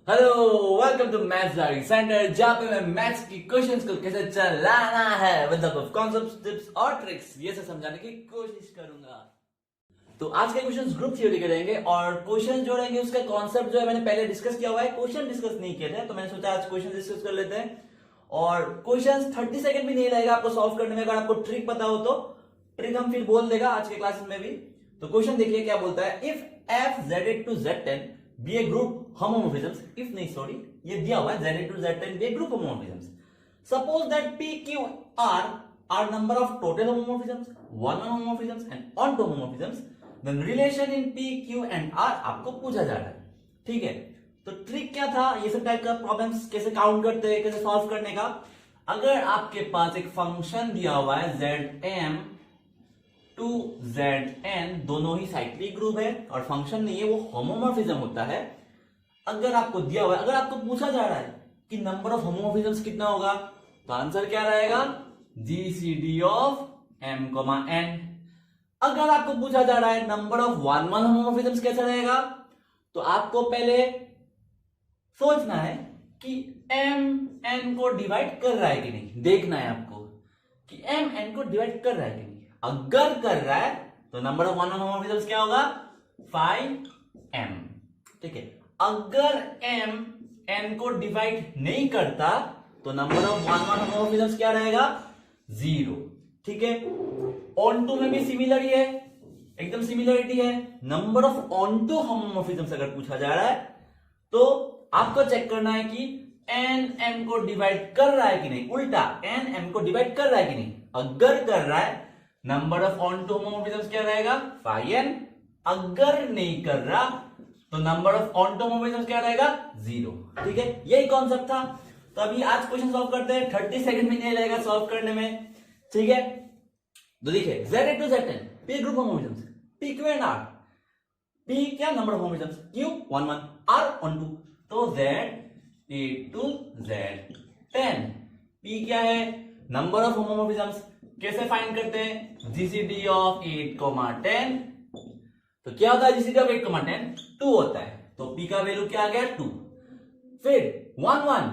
Hello, welcome to maths learning centre, जहां पे मैं मैथ्स की क्वेश्चंस को कैसे चलाना है विद द कॉन्सेप्ट्स, टिप्स और ट्रिक्स ये सब समझाने की कोशिश करूंगा। तो आज के क्वेश्चंस ग्रुप थ्योरी के रहेंगे और क्वेश्चन जो रहेंगे उसका कॉन्सेप्ट जो है मैंने पहले डिस्कस किया हुआ है, क्वेश्चन डिस्कस नहीं किए थे, तो मैंने सोचा आज क्वेश्चन डिस्कस कर लेते हैं। और क्वेश्चन 30 सेकंड भी नहीं लगेगा आपको सॉल्व करने में, अगर आपको ट्रिक पता हो तो ट्रिक हम फिर बोल देगा आज के क्लासेस में भी। तो क्वेश्चन देखिए क्या बोलता है, if F Z to Z ten be a group homomorphisms, if नहीं सॉरी ये दिया हुआ है z to z10 be a group homomorphisms, suppose that p q r are number of total homomorphisms, one homomorphisms and onto homomorphisms, then relation in p q and r आपको पूछा जा रहा है। ठीक है, तो ट्रिक क्या था, ये सब टाइप का प्रॉब्लम्स कैसे काउंट करते हैं, कैसे सॉल्व करने का। अगर आपके पास एक फंक्शन दिया हुआ है zm टू zn, दोनों ही साइक्लिक ग्रुप है और फंक्शन नहीं है, वो होमोमॉर्फिज्म होता है। अगर आपको दिया हुआ है, अगर आपको पूछा जा रहा है कि नंबर ऑफ होमोमॉर्फिज्म्स कितना होगा, तो आंसर क्या रहेगा, जीसीडी ऑफ m, n। अगर आपको पूछा जा रहा है नंबर ऑफ वन वन होमोमॉर्फिज्म्स कैसा रहेगा, तो आपको पहले सोचना है कि m n को डिवाइड कर रहा है कि नहीं, देखना है आपको कि m n को डिवाइड कर रहा है कि नहीं। अगर कर रहा है तो नंबर ऑफ वन वन होमोमॉर्फिज्म्स क्या होगा, 5m। ठीक है, अगर m n को डिवाइड नहीं करता तो नंबर ऑफ वन वन होमोमॉर्फिज्म्स क्या रहेगा, 0। ठीक है, ऑन टू में भी सिमिलर ही है, एकदम सिमिलरिटी है। नंबर ऑफ ऑन टू होमोमॉर्फिज्म्स अगर पूछा जा रहा है तो आपको चेक करना है कि n m को डिवाइड कर रहा है कि नहीं, उल्टा n m को डिवाइड कर रहा है कि नहीं। अगर कर रहा है number of onto homomorphisms क्या रहेगा, 5n। अगर नहीं कर रहा तो number of onto homomorphisms क्या रहेगा, 0। ठीक है, यही कॉन्सेप्ट था। तो अभी आज क्वेश्चन सॉल्व करते हैं, 30 सेकंड भी नहीं लगेगा सॉल्व करने में। ठीक है, तो देखिए z to z10 p group homomorphisms, p q and r। p क्या number of homomorphisms, q 1 1, r on 2, तो z टू z10। p क्या है, नंबर ऑफ होमोमॉर्फिज्म्स। कैसे फाइंड करते हैं, जीसीडी ऑफ 8, 10। तो क्या होता है जीसीडी ऑफ 8, 10, 2 होता है, तो p का वैल्यू क्या आ गया, 2। फिर 1 1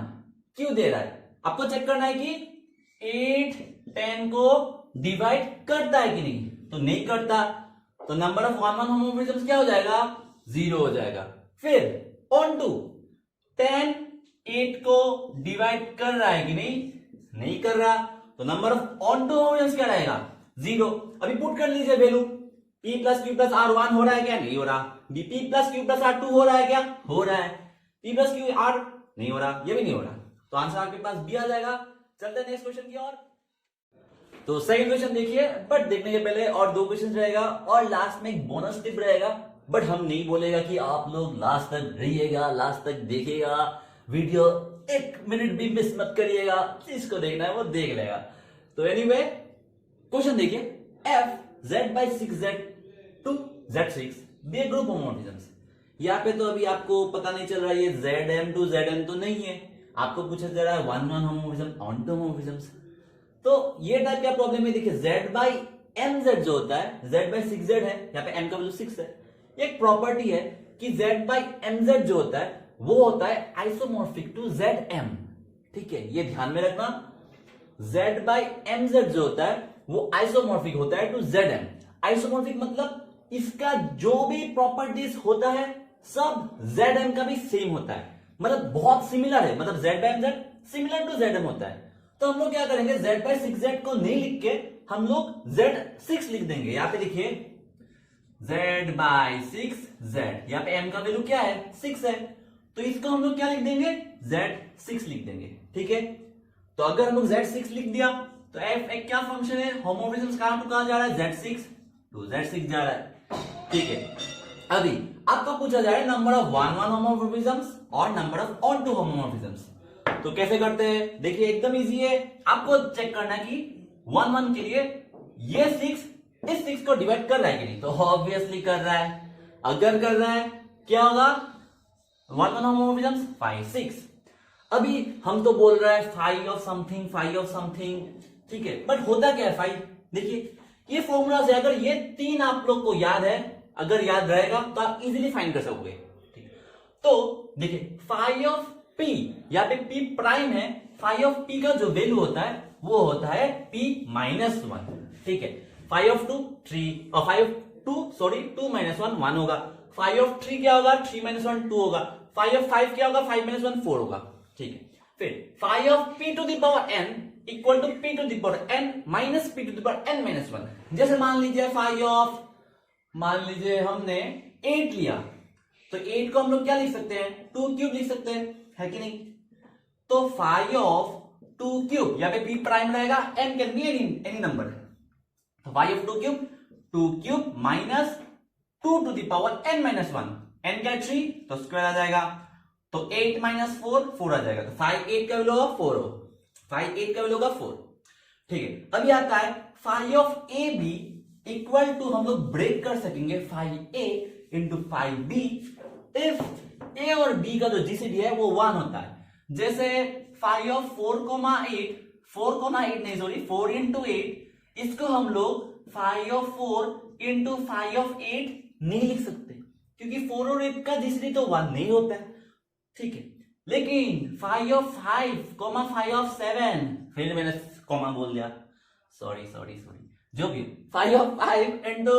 क्यों दे रहा है, आपको चेक करना है कि 8 10 को डिवाइड करता है कि नहीं, तो नहीं करता, तो नंबर ऑफ वन वन होमोमॉर्फिज्म्स क्या हो जाएगा, 0 हो जाएगा। फिर ऑन टू 10 8 को डिवाइड कर रहा है कि नहीं कर रहा, तो number of onto homomorphisms क्या रहेगा, 0। अभी पुट कर लीजिए value, p plus q plus r 1 हो रहा है क्या, नहीं हो रहा। p plus q plus r 2 हो रहा है क्या, हो रहा है। p प्लस क्यू आर नहीं हो रहा, ये भी नहीं हो रहा, तो आंसर आपके पास b आ जाएगा। चलते हैं नेक्स्ट क्वेश्चन की ओर। तो सेकंड क्वेश्चन देखिए, बट देखने के पहले और 2 क्वेश्चन रहेगा और लास्ट में एक बोनस टिप रहेगा। बट हम नहीं बोलेगा कि आप लोग लास्ट तक रहिएगा, लास्ट तक देखिएगा वीडियो, 1 मिनट भी मिस मत करिएगा, जिसको देखना है वो देख लेगा। तो एनीवे क्वेश्चन देखिए, f z by 6z to z6 be a group homomorphisms। यहाँ पे तो अभी आपको पता नहीं चल रहा है ये zm to zn तो नहीं है, आपको पूछा जा रहा है 1 1 homomorphism, on to homomorphisms। तो ये टाइप का प्रॉब्लम है। देखिए z by mz जो होता है, z by 6z है, यहाँ पे m का वैल्यू 6 है। एक प्रॉपर्टी है कि z by mz जो होता है वो होता है आइसोमॉर्फिक टू zm। ठीक है, ये ध्यान में रखना, z by mz जो होता है वो आइसोमॉर्फिक होता है टू zm। आइसोमॉर्फिक मतलब इसका जो भी प्रॉपर्टीज होता है सब zm का भी सेम होता है, मतलब बहुत सिमिलर है, मतलब z by mz similar to zm होता है। तो हम लोग क्या करेंगे, z by 6z को नहीं लिख के हम लोग z6 लिख देंगे। यहां पे देखिए z by 6z, यहां पे m का वैल्यू क्या है, 6 है, तो इसको हम लोग क्या लिख देंगे, z6 लिख देंगे। ठीक है, तो अगर हम लोग z6 लिख दिया तो f एक क्या फंक्शन है, होमोमॉर्फिज्म्स कहां टू कहां जा रहा है, z6 टू z6 जा रहा है। ठीक है, अभी आपको पूछा जा रहा है नंबर ऑफ वन वन होमोमॉर्फिज्म्स और नंबर ऑफ ऑन टू होमोमॉर्फिज्म्स। तो कैसे करते हैं, देखिए एकदम इजी है, आपको चेक करना कि 1 1 के लिए ये 6 इस 6 को डिवाइड कर रहा है कि नहीं, तो ऑब्वियसली कर रहा है। अगर कर रहा है क्या होगा, 1 1 होमोमॉर्फिज्म्स 5 6। अभी हम तो बोल रहा है 5 ऑफ समथिंग 5 ऑफ समथिंग, ठीक है, बट होता क्या है 5, देखिए ये फॉर्मूला से अगर ये 3 आप लोग को याद है, अगर याद रहेगा तो आप इजीली फाइंड कर सकोगे। ठीक, तो देखिए फाई ऑफ पी, यहाँ पे पी प्राइम है, फाई ऑफ पी का जो वैल्यू होता है वो होता है पी माइनस वन। ठीक है, फाई ऑफ टू थ्री, और phi of two sorry two minus one one होगा, फाई ऑफ थ्री क्या होगा, थ्री माइनस वन टू होगा, फाई ऑफ फाइव क्या होगा, फाइव माइनस वन फोर होगा। ठीक है, फिर phi of p to the power n equal to p to the power n minus p to the power n minus one. जैसे मान लीजिए फाई ऑफ, मान लीजिए हमने 8 लिया, तो 8 को हम लोग क्या लिख सकते हैं, 2 क्यूब लिख सकते हैं, है कि नहीं। तो फाई ऑफ 2 क्यूब, यहाँ पे p प्राइम रहेगा, n can be any number, तो phi of 2 cube minus 2 to the power n minus one, n क्या 3 तो स्क्वायर आ जाएगा, तो 8 माइनस 4 4 आ जाएगा, तो फाई 8 का वैल्यू होगा 4 हो, फाई 8 का वैल्यू होगा 4। ठीक है, अभी आता है phi of A B equal to, हम लोग ब्रेक कर सकेंगे phi A into phi B if A और बी का जो जीसीडी है वो 1 होता है। जैसे फाई ऑफ 4,8 नहीं सॉरी 4 इंटू 8, इसको हम लोग phi of 4 into phi of 8 नहीं लिख सकते, क्योंकि 4 और 8 का जीसीडी तो 1 नहीं होता है। ठीक है, लेकिन phi of 5 comma phi of 7, फिर मैंने कॉमा बोल दिया, सॉरी जो भी, फाई ऑफ 5 इंटू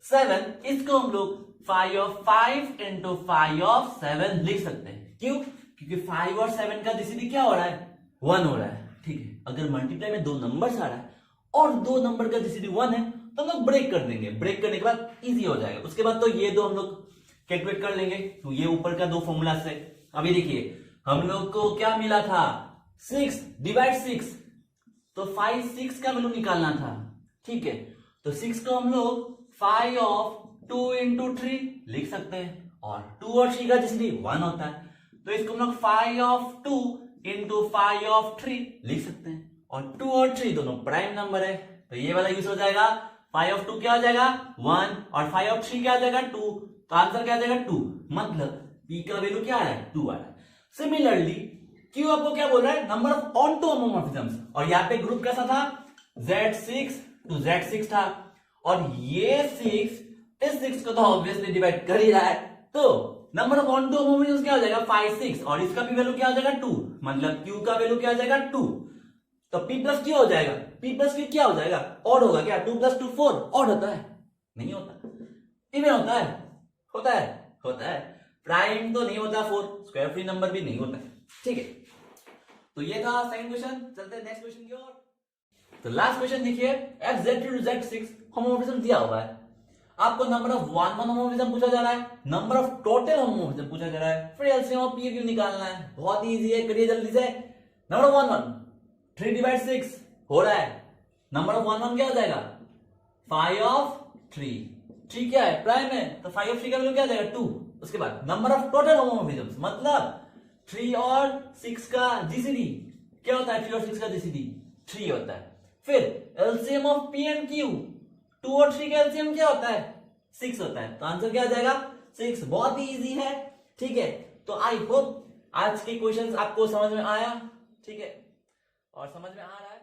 7, इसको हम लोग phi of 5 into phi of 7 लिख सकते हैं। क्यों? क्योंकि 5 और 7 का जीसीडी क्या हो रहा है, 1 हो रहा है। ठीक है, अगर मल्टीप्लाई में 2 नंबर्स आ रहा है और 2 नंबर का जीसीडी 1 है तो हम लोग ब्रेक कर देंगे, ब्रेक करने के बाद इजी हो जाएगा। उसके बाद तो ये दो हम लोग कैलकुलेट कर लेंगे, तो ये ऊपर का 2 फॉर्मूला से। अभी देखिए हम लोग को क्या मिला था, 6 डिवाइड 6, तो 5 6 का वैल्यू निकालना था। ठीक है, तो 6 को हम लोग फाई ऑफ 2 इंटू 3 लिख सकते हैं, और 2 और 3 का जीसीडी 1 होता है, तो इसको हम लोग phi of 2 into phi of 3 लिख सकते हैं, और 2 और 3 दोनों प्राइम नंबर है, तो ये वाला यूज हो जाएगा। फाई ऑफ 2 क्या हो जाएगा 1, और फाई ऑफ 3 क्या आ जाएगा 2, तो आंसर क्या आ जाएगा 2, मतलब p का वैल्यू क्या आ रहा है 2 आ रहा है। सिमिलरली क्यू आपको क्या बोल रहा है, नंबर ऑफ ऑन टू होमोमॉर्फिज्म्स, और यहाँ पे ग्रुप कैसा था, Z6 to Z6 था, और ये 6 इस 6 को तो ऑब्वियसली डिवाइड कर ही रहा है, तो number of onto homomorphisms क्या हो जाएगा 5 6, और इसका भी वैल्यू क्या हो जाएगा 2, मतलब Q का वैल्यू क्या हो जाएगा 2, तो P प्लस Q हो जाएगा, P प्लस Q क्या हो जाएगा, ऑड होगा क्या, 2 प्लस 2 4, ऑड होता है, नहीं होता, इवन होता है, होता है, प्राइम तो नहीं होता 4, स्क्वायर फ्री नंबर भी नहीं होता। ठीक है, तो ये था सेकंड क्वेश्चन। चलते हैं नेक्स्ट क्वेश्चन की ओर। तो लास्ट क्वेश्चन देखिए, FZ3 to Z6 होमोमॉर्फिज्म दिया हुआ है, आपको नंबर ऑफ 1 1 होमोमॉर्फिज्म पूछा जा रहा है, नंबर ऑफ टोटल होमोमॉर्फिज्म पूछा जा रहा है, फिर एलसीएम और पीक्यू निकालना है। बहुत ही इजी है, करिए जल्दी से। नंबर ऑफ 1 1 3 डिवाइड 6 हो रहा है, नंबर ऑफ 1 1 क्या हो जाएगा, फाई ऑफ 3, 3 क्या है प्राइम है, तो फाई ऑफ 3 का वैल्यू क्या आ जाएगा 2। उसके बाद नंबर ऑफ टोटल होमोमॉर्फिज्म्स, मतलब 3 और 6 का जीसीडी क्या होता है, 3 और 6 का जीसीडी 3 होता है। फिर LCM of P and Q, 2 और 3 का एलसीएम क्या होता है 6 होता है, तो आंसर क्या आ जाएगा 6। बहुत ही इजी है। ठीक है, तो आई होप आज के क्वेश्चंस आपको समझ में आया। ठीक है, और समझ में आ रहा है।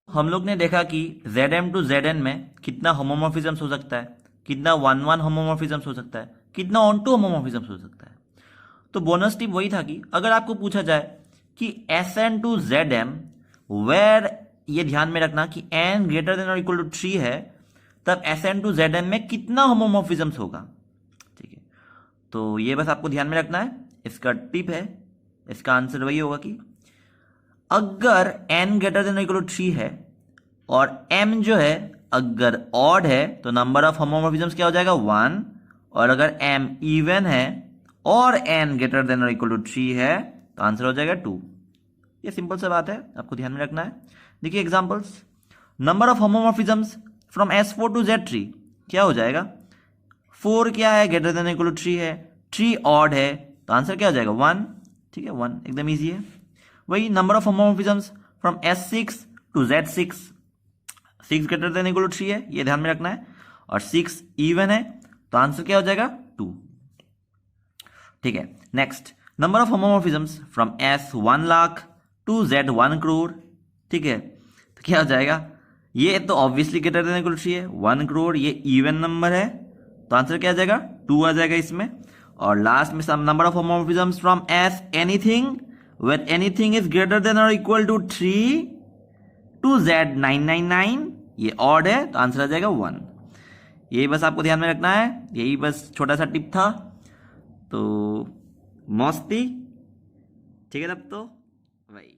हम लोग ने देखा कि Zm to Zn में कितना होमोमॉर्फिज्म्स हो सकता है, कितना 1 1 होमोमॉर्फिज्म्स हो सकता है, कितना ऑन टू होमोमॉर्फिज्म्स हो सकता है। तो बोनस टिप वही था कि अगर आपको पूछा जाए कि Sn to Zm वेयर, ये ध्यान में रखना कि n ग्रेटर देन और इक्वल टू 3 है, तब Sn to Zn में कितना होमोमॉर्फिज्म्स होगा। ठीक है, तो ये बस आपको ध्यान में रखना है, इसका टिप है, इसका आंसर वही होगा कि अगर n ग्रेटर देन और इक्वल टू 3 है और m जो है अगर ऑड है तो नंबर ऑफ होमोमॉर्फिज्म्स क्या हो जाएगा 1, और अगर m इवन है और n ग्रेटर देन और इक्वल टू 3 है तो आंसर हो जाएगा 2। ये सिंपल सा बात है, आपको ध्यान में रखना है। देखिए examples, number of homomorphisms from S4 to Z3 क्या हो जाएगा, 4 क्या है ग्रेटर देन इक्वल टू 3 है, 3 ऑड है तो आंसर क्या हो जाएगा 1। ठीक है, 1 एकदम ईजी है। वही number of homomorphisms from S6 to Z6, 6 greater than equal to 3 है, ये ध्यान में रखना है, और 6 इवन है तो आंसर क्या हो जाएगा 2। ठीक है, next number of homomorphisms from S1 lakh to Z1 crore. ठीक है, तो क्या हो जाएगा, ये तो obviously greater than equal to 3 है, 1 करोड़ ये इवन नंबर है तो आंसर क्या आ जाएगा 2 आ जाएगा इसमें। और लास्ट में some number of homomorphisms from S anything when anything is greater than और इक्वल टू 3 टू Z 999, ये ऑड है तो आंसर आ जाएगा 1। यही बस आपको ध्यान में रखना है, यही बस छोटा सा टिप था। तो मस्ती ठीक है तब तो भाई।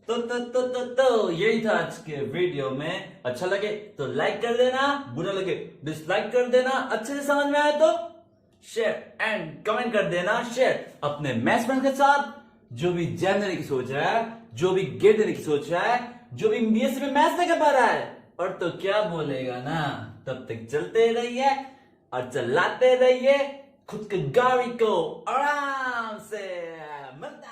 तो यही था आज के वीडियो में। अच्छा लगे तो लाइक कर देना, बुरा लगे डिसलाइक कर देना, अच्छे से समझ में आए तो शेयर एंड कमेंट कर देना। शेयर अपने मैथ्स फ्रेंड के साथ, जो भी जैम देने की सोच रहा है, जो भी गेट देने की सोच रहा है, जो भी बीएससी में मैथ्स नहीं कर पा रहा है, और तो क्या बोलेगा ना। तब तक चलते रहिए और चलाते रहिए खुद की गाड़ी को आराम से। मिलता